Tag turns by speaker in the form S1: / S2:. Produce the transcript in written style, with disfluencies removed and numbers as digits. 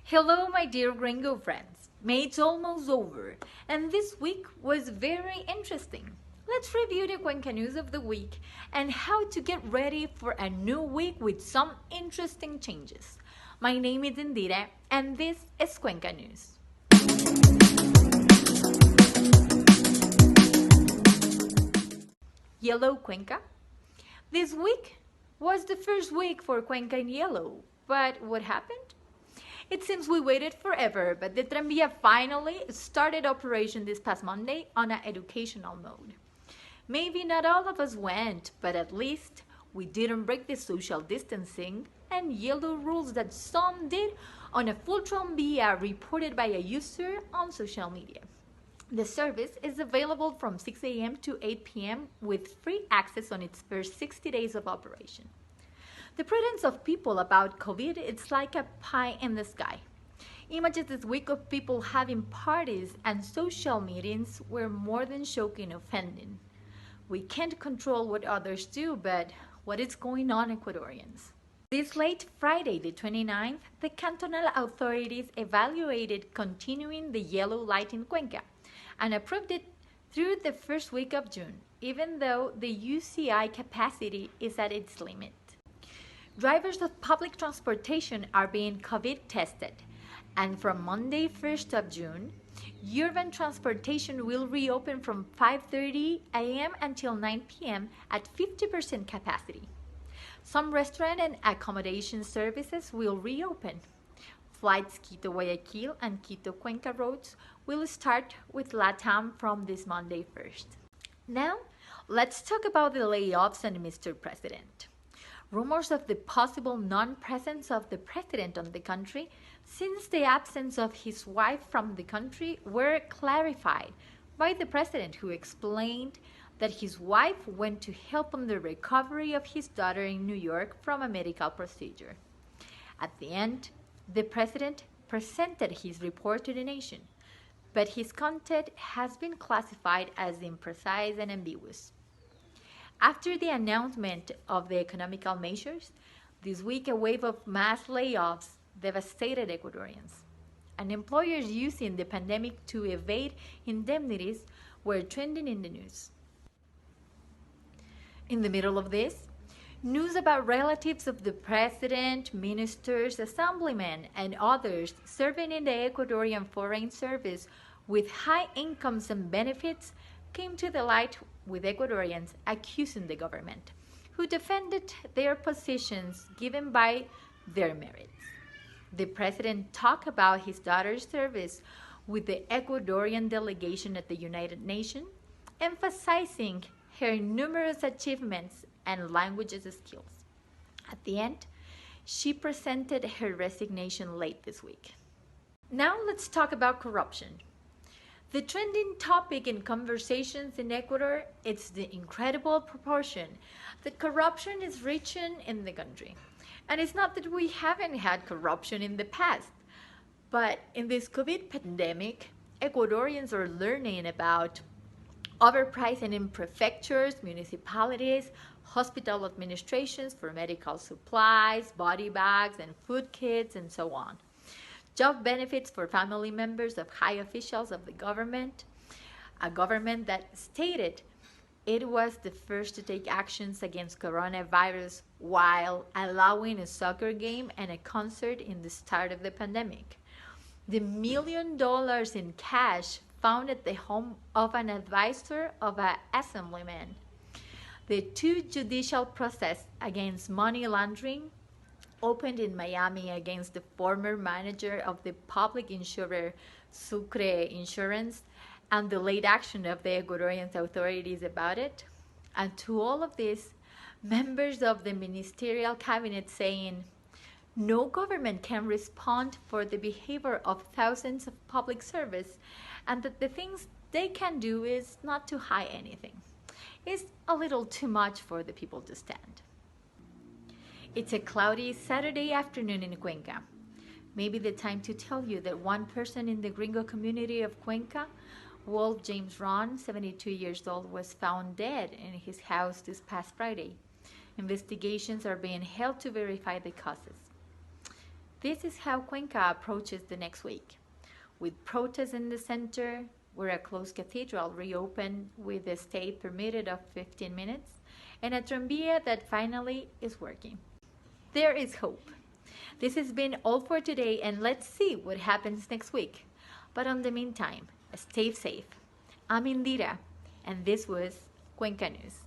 S1: Hello, my dear Gringo friends. May's almost over, and this week was very interesting. Let's review the Cuenca news of the week and how to get ready for a new week with some interesting changes. My name is Indira, and this is Cuenca News. Yellow Cuenca. This week was the first week for Cuenca in yellow, but what happened? It seems we waited forever, but the Tranvía finally started operation this past Monday on an educational mode. Maybe not all of us went, but at least we didn't break the social distancing and yellow rules that some did on a full Tranvía reported by a user on social media. The service is available from 6 a.m. to 8 p.m. with free access on its first 60 days of operation. The prudence of people about COVID, it's like a pie in the sky. Images this week of people having parties and social meetings were more than shocking and offending. We can't control what others do, but what is going on, Ecuadorians? This late Friday, the 29th, the cantonal authorities evaluated continuing the yellow light in Cuenca and approved it through the first week of June, even though the UCI capacity is at its limit. Drivers of public transportation are being COVID tested, and from Monday 1st of June, urban transportation will reopen from 5:30 a.m. until 9 p.m. at 50% capacity. Some restaurant and accommodation services will reopen. Flights Quito-Guayaquil and Quito-Cuenca roads will start with LATAM from this Monday 1st. Now, let's talk about the layoffs and Mr. President. Rumors of the possible non-presence of the president on the country since the absence of his wife from the country were clarified by the president, who explained that his wife went to help on the recovery of his daughter in New York from a medical procedure. At the end, the president presented his report to the nation, but his content has been classified as imprecise and ambiguous. After the announcement of the economical measures, this week a wave of mass layoffs devastated Ecuadorians. And employers using the pandemic to evade indemnities were trending in the news. In the middle of this, news about relatives of the president, ministers, assemblymen, and others serving in the Ecuadorian Foreign Service with high incomes and benefits came to the light, with Ecuadorians accusing the government, who defended their positions given by their merits. The president talked about his daughter's service with the Ecuadorian delegation at the United Nations, emphasizing her numerous achievements and languages skills. At the end, she presented her resignation late this week. Now let's talk about corruption. The trending topic in conversations in Ecuador is the incredible proportion that corruption is reaching in the country. And it's not that we haven't had corruption in the past, but in this COVID pandemic, Ecuadorians are learning about overpricing in prefectures, municipalities, hospital administrations for medical supplies, body bags, and food kits, and so on. Job benefits for family members of high officials of the government, a government that stated it was the first to take actions against coronavirus while allowing a soccer game and a concert in the start of the pandemic. The $1 million in cash found at the home of an advisor of an assemblyman. The two judicial process against money laundering opened in Miami against the former manager of the public insurer Sucre Insurance, and the late action of the Ecuadorian authorities about it. And to all of this, members of the ministerial cabinet saying no government can respond for the behavior of thousands of public servants, and that the things they can do is not to hide anything. It's a little too much for the people to stand. It's a cloudy Saturday afternoon in Cuenca. Maybe the time to tell you that one person in the Gringo community of Cuenca, Wolf James Ron, 72 years old, was found dead in his house this past Friday. Investigations are being held to verify the causes. This is how Cuenca approaches the next week. With protests in the center, where a closed cathedral reopened with a stay permitted of 15 minutes, and a tranvía that finally is working. There is hope. This has been all for today, and let's see what happens next week. But in the meantime, stay safe. I'm Indira, and this was Cuenca News.